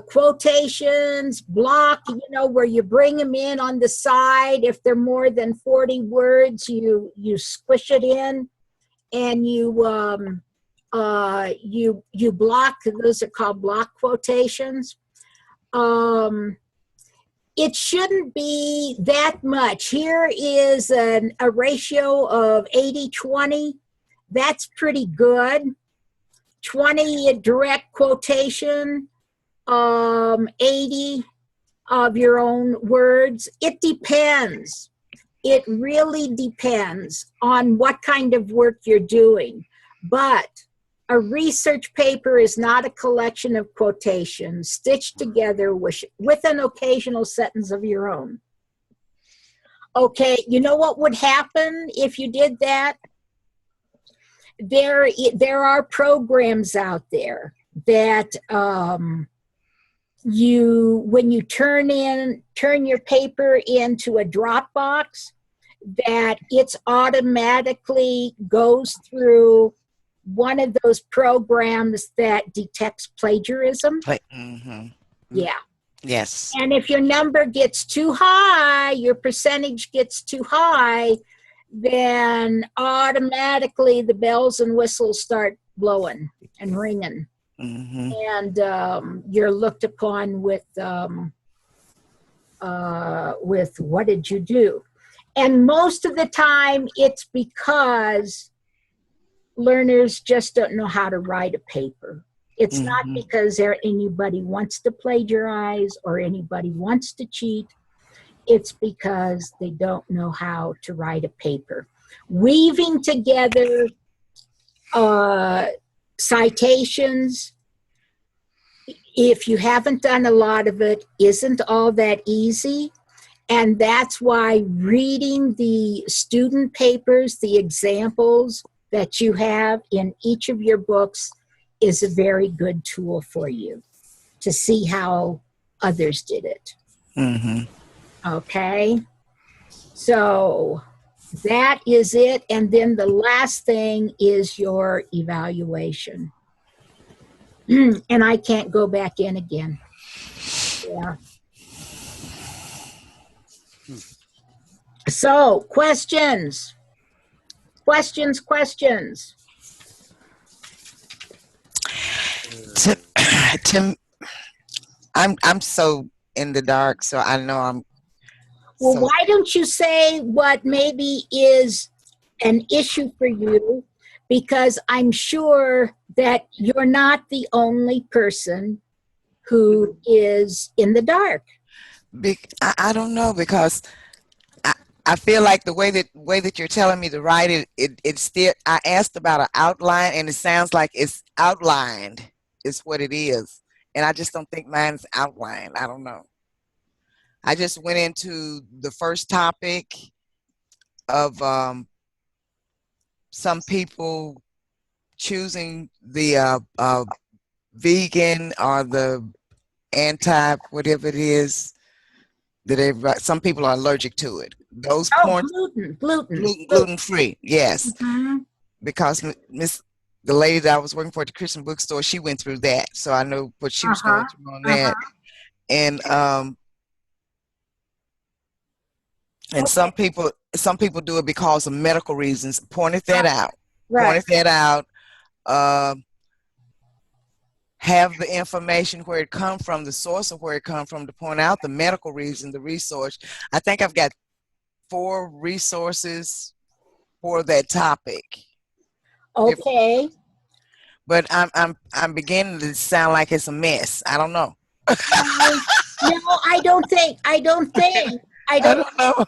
quotations, block, where you bring them in on the side. If they're more than 40 words, you squish it in, and you block. Those are called block quotations. It shouldn't be that much. Here is a ratio of 80-20. That's pretty good. 20 direct quotation, 80 of your own words. It depends. It really depends on what kind of work you're doing. But a research paper is not a collection of quotations stitched together with an occasional sentence of your own. Okay, you know what would happen if you did that? There are programs out there that when you turn your paper into a Dropbox, that it's automatically goes through one of those programs that detects plagiarism. Yeah. Yes. And if your number gets too high, your percentage gets too high, then automatically the bells and whistles start blowing and ringing. And you're looked upon with what did you do? And most of the time it's because learners just don't know how to write a paper. It's not Mhm. because anybody wants to plagiarize or anybody wants to cheat. It's because they don't know how to write a paper. Weaving together citations, if you haven't done a lot of it, isn't all that easy. And that's why reading the student papers, the examples that you have in each of your books, is a very good tool for you to see how others did it. Mhm. Okay? So that is it. And then the last thing is your evaluation. And I can't go back in again. Yeah. So, questions? Questions? Tim, I'm so in the dark, so I know I'm. Well, so, why don't you say what maybe is an issue for you? Because I'm sure that you're not the only person who is in the dark. I don't know, because I feel like the way that you're telling me to write it still. I asked about an outline, and it sounds like it's outlined. Is what it is, and I just don't think mine's outlined. I don't know. I just went into the first topic of some people choosing the vegan or the anti whatever it is that some people are allergic to it. Those Oh, points, gluten. gluten free, yes, Mhm. because the lady that I was working for at the Christian bookstore, she went through that, so I know what she was going through on that. And Okay. some people do it because of medical reasons. Pointed that out. Right. Pointed that out. Have the information where it come from, the source of where it come from, to point out the medical reason, the resource. I think I've got 4 resources for that topic. Okay. But I'm beginning to sound like it's a mess. I don't know. No, I don't think. I don't know.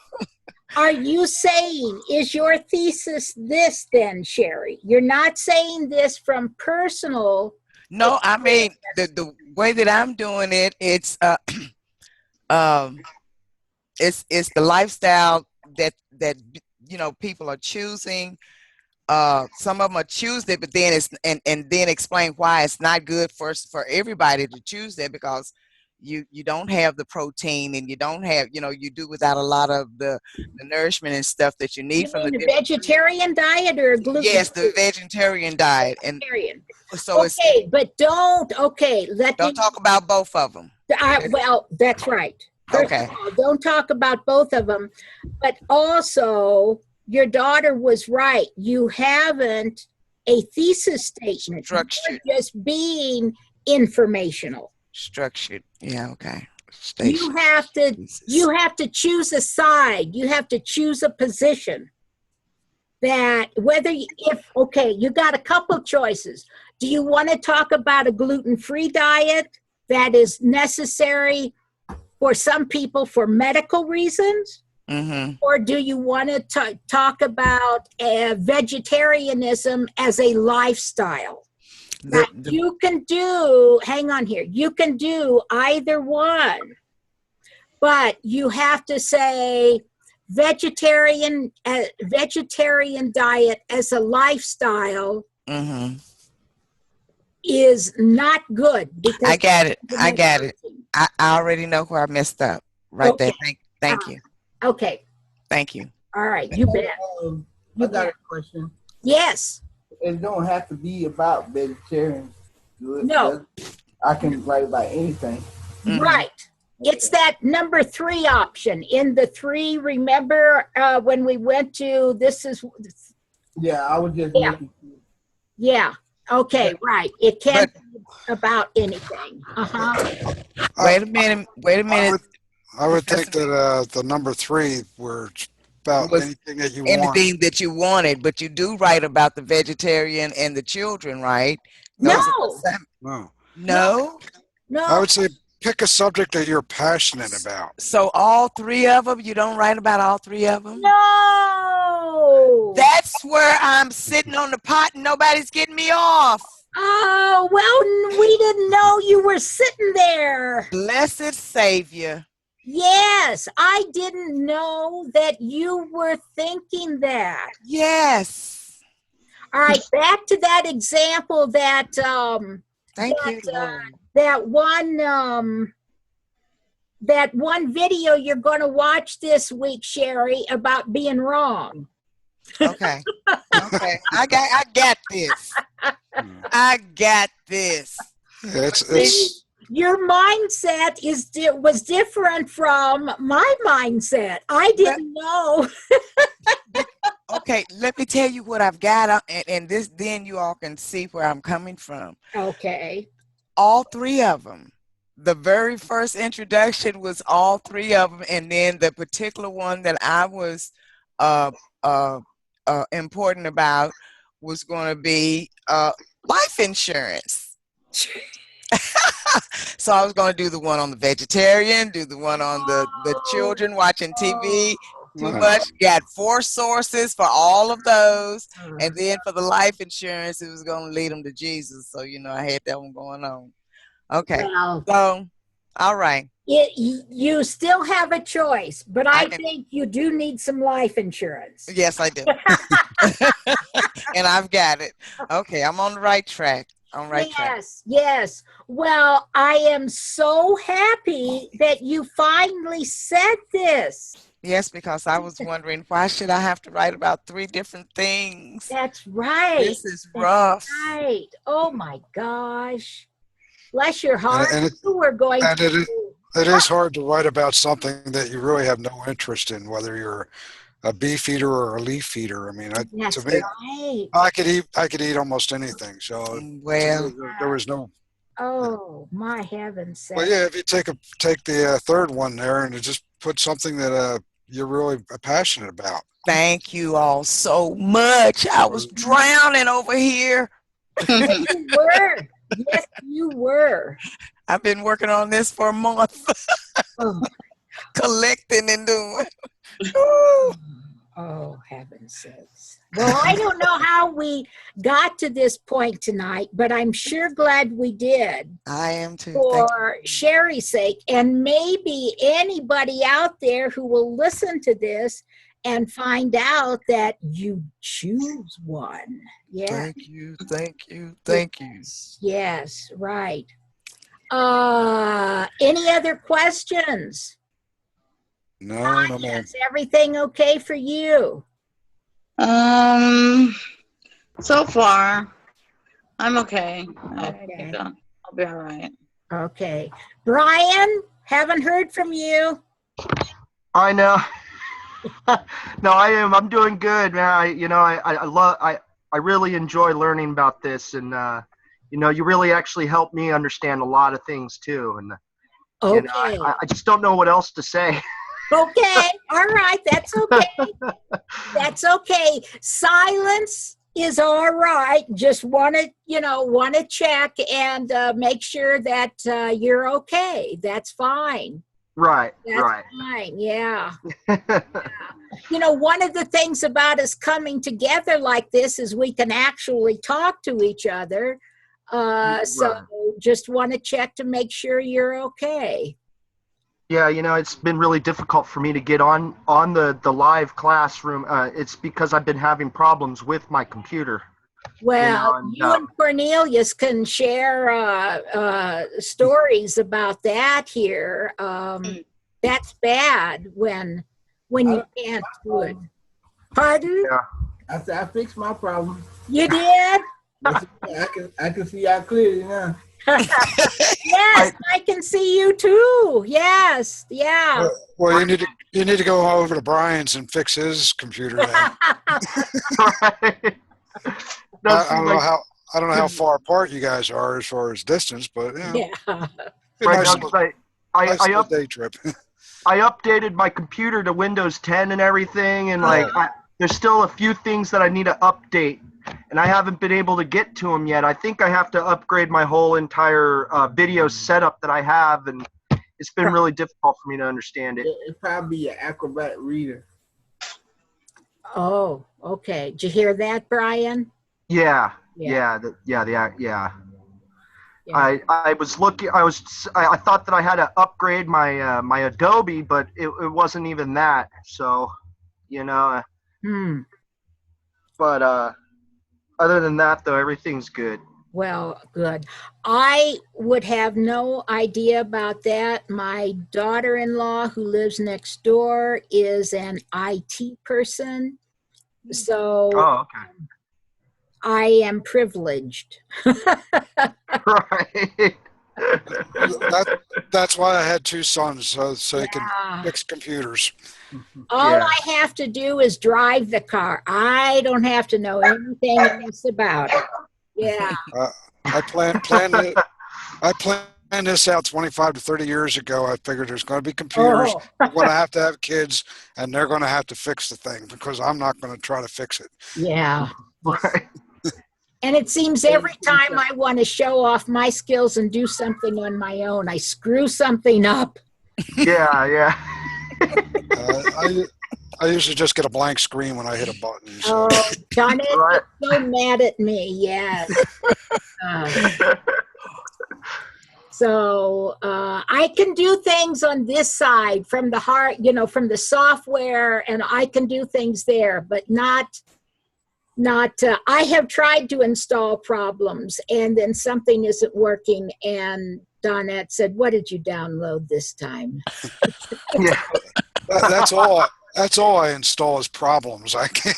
Are you saying, is your thesis this then, Sherry? You're not saying this from personal. No, I mean the way that I'm doing it, it's it's the lifestyle that people are choosing. Some of them are choose it, but then and then explain why it's not good for everybody to choose that, because you don't have the protein, and you don't have, you do without a lot of the nourishment and stuff that you need from the vegetarian diet or gluten? Yes, the vegetarian diet. And so okay, but don't talk about both of them. Well, that's right. First of all, don't talk about both of them, but also your daughter was right. You haven't a thesis statement. Structured. You're just being informational. Structured. Yeah. Okay. You have to choose a side. You have to choose a position. That you got a couple choices. Do you want to talk about a gluten-free diet that is necessary for some people for medical reasons? Mm-hmm. Or do you want to talk about vegetarianism as a lifestyle? You can do, hang on here, you can do either one, but you have to say vegetarian diet as a lifestyle is not good. Because I got it. I already know where I messed up right there. Thank you. Okay. Thank you. All right. You bet. I got a question. Yes. It don't have to be about vegetarian. No. I can write about anything. Right. It's that number 3 option. In the 3, remember when we went to this is. Yeah, I was just. Yeah. Okay. Right. It can't be about anything. Wait a minute. I would think that the number 3 were about anything that you want. Anything that you wanted, but you do write about the vegetarian and the children, right? Those No. are the No. No. No. I would say pick a subject that you're passionate about. So all three of them, you don't write about all three of them? No. That's where I'm sitting on the pot and nobody's getting me off. Oh, well, we didn't know you were sitting there. Blessed Savior. Yes, I didn't know that you were thinking that. Yes. All right, back to that example that Thank that, you, Lord. that one video you're going to watch this week, Sherry, about being wrong. Okay. Okay. I got this. I got this. It's Your mindset was different from my mindset. I didn't know. Okay, let me tell you what I've got, and this, then you all can see where I'm coming from. Okay. All three of them. The very first introduction was all three of them, and then the particular one that I was important about was going to be life insurance. So I was going to do the one on the vegetarian, do the one on the children watching TV too much. Got 4 sources for all of those. And then for the life insurance, it was going to lead them to Jesus. So, I had that one going on. Okay. Well, So, all right. you still have a choice, but I can- think you do need some life insurance. Yes, I do. And I've got it. Okay, I'm on the right track. On the right track. Yes. Well, I am so happy that you finally said this. Yes, because I was wondering, why should I have to write about 3 different things? That's right. This is rough. Right. Oh my gosh. Bless your heart. And You were going and to. it is hard to write about something that you really have no interest in, whether you're a beef eater or a leaf eater. I mean, That's to me, right. I could eat almost anything. So Well, there was no. Oh my heavens. Well, yeah, if you take the third one there and just put something that you're really passionate about. thank you all so much. I was drowning over here. You were. Yes, you were. I've been working on this for a month, Oh, collecting and doing. oh, heaven's sakes. Well, I don't know how we got to this point tonight, but I'm sure glad we did I am too. Thank for Sherry's sake. And maybe anybody out there who will listen to this and find out that you choose one. Yeah. Thank you. Thank you. Thank you. Yes, right. Any other questions? No, no, no. Is everything okay for you? So far, I'm okay. I Okay. think I'll be all right. Okay. Brian, haven't heard from you. I know. No, I am. I'm doing good, man. I really enjoy learning about this, and you really actually helped me understand a lot of things too. And Okay. I just don't know what else to say. Okay. All right. That's okay. That's okay. Silence is all right. Just want to check and make sure that you're okay. That's fine. Right. That's Right. fine. Yeah. One of the things about us coming together like this is we can actually talk to each other. So just want to check to make sure you're okay. Yeah, it's been really difficult for me to get on the live classroom. It's because I've been having problems with my computer. Well, you and Cornelius can share stories about that here. That's bad when you can't do it. Pardon? Yeah. I said I fixed my problem. You did? I can see y'all clearly now. Yes, I can see you too. Yes, yeah. Well, you need to go over to Brian's and fix his computer. Then. Right. No, I don't know how far apart you guys are as far as distance, but Yeah. be a right, nice no, 'cause little- nice I little day trip. I updated my computer to Windows 10 and everything, and there's still a few things that I need to update and I haven't been able to get to them yet. I think I have to upgrade my whole entire video setup that I have, and it's been really difficult for me to understand it. It's probably an Acrobat Reader. Oh, okay. Did you hear that, Brian? Yeah. Yeah. Yeah. I was looking. I thought that I had to upgrade my my Adobe, but it wasn't even that. So, you know. But other than that, though, everything's good. Well, good. I would have no idea about that. My daughter-in-law, who lives next door, is an IT person. So Oh, okay. I am privileged. Right. That's why I had two sons, so they can fix computers. All Yeah. I have to do is drive the car. I don't have to know anything else about it. Yeah. I planned this out 25 to 30 years ago. I figured there's going to be computers. Oh. I'm going to have kids, and they're going to have to fix the thing because I'm not going to try to fix it. Yeah. Right. And it seems every time I want to show off my skills and do something on my own, I screw something up. Yeah. I usually just get a blank screen when I hit a button. So. Oh, Janet Right. is so mad at me. Yes. So I can do things on this side from the heart, from the software, and I can do things there, but not. I have tried to install problems, and then something isn't working, and Donette said, "What did you download this time?" Yeah. That's all. That's all I install is problems. I can't.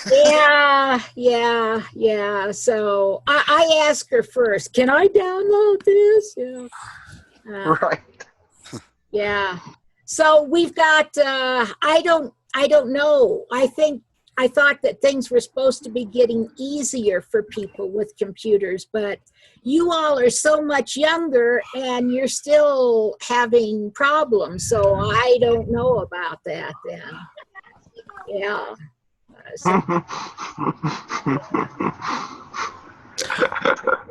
Yeah. So I ask her first, "Can I download this?" Yeah. Right. Yeah. So we've got. I don't know. I thought that things were supposed to be getting easier for people with computers, but you all are so much younger and you're still having problems. So I don't know about that then. Yeah.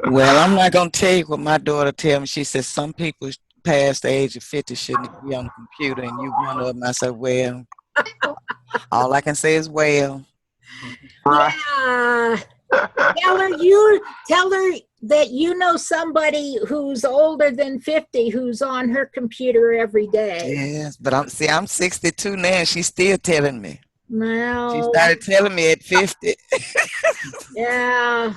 Well, I'm not gonna tell you what my daughter tell me. She says some people past the age of 50 shouldn't be on the computer, and you one of them. I said, well, all I can say is well. Right. Yeah. Tell her that you know somebody who's older than 50 who's on her computer every day. Yes, but I'm 62 now, and she's still telling me. Well, She started telling me at 50. yeah.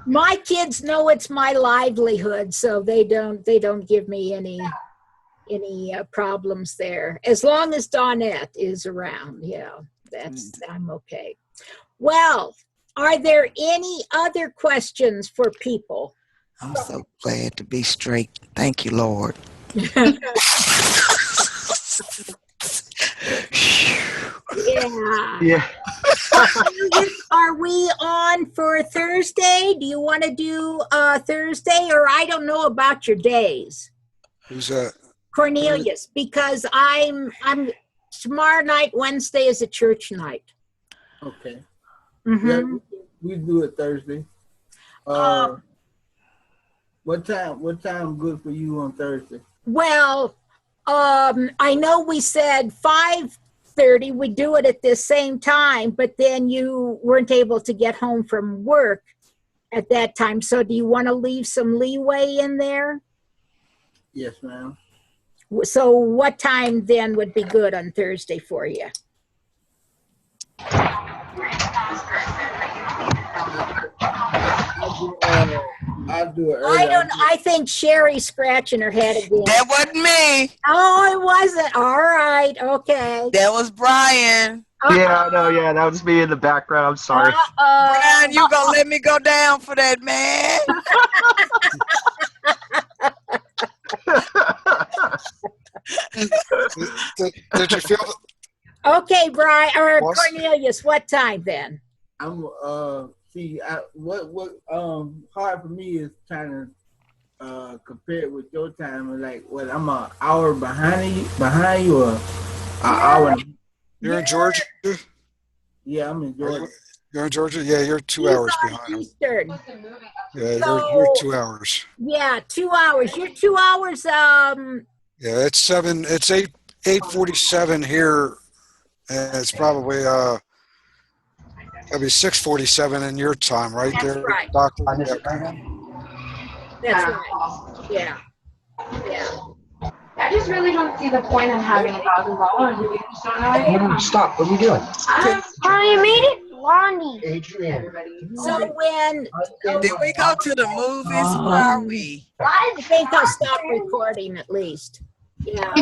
My kids know it's my livelihood, so they don't give me any problems there. As long as Donette is around, I'm okay. Well, are there any other questions for people? I'm so glad to be straight. Thank you, Lord. Yeah. Are we on for Thursday? Do you want to do Thursday, or I don't know about your days? Who's that? Cornelius, because I'm tomorrow night. Wednesday is a church night. Okay. Mm-hmm. Yeah, we do it Thursday. What time good for you on Thursday? Well, I know we said 5:30. We do it at the same time, but then you weren't able to get home from work at that time. So do you want to leave some leeway in there? Yes, ma'am. So what time then would be good on Thursday for you? I'll do it early. I think Sherry's scratching her head again. That wasn't me. Oh, it wasn't. All right. Okay. That was Brian. Yeah, no, that was me in the background. I'm sorry. Brian, you gonna let me go down for that, man? Did you feel? Okay, Brian or What? Cornelius. What time then? I'm what hard for me is trying to compare it with your time. Like, what, I'm an hour behind you or an hour? You're in Georgia? Yeah, I'm in Georgia. You're in Georgia? Yeah, you're 2 He's hours on behind them. Eastern. Yeah, So- you're 2 hours. Yeah, 2 hours. You're 2 hours. Yeah, it's 8:47 here, and it's probably it'll be 6:47 in your time, right That's there, right. Doctor. That's right. Yeah. Yeah. I just really don't see the point in having $1,000 if you just don't know anything. Stop. What are you doing? You made it, Lonnie. Adrian. So when Did we go to the movies? Where are we? I think I'll stop recording at least. Yeah.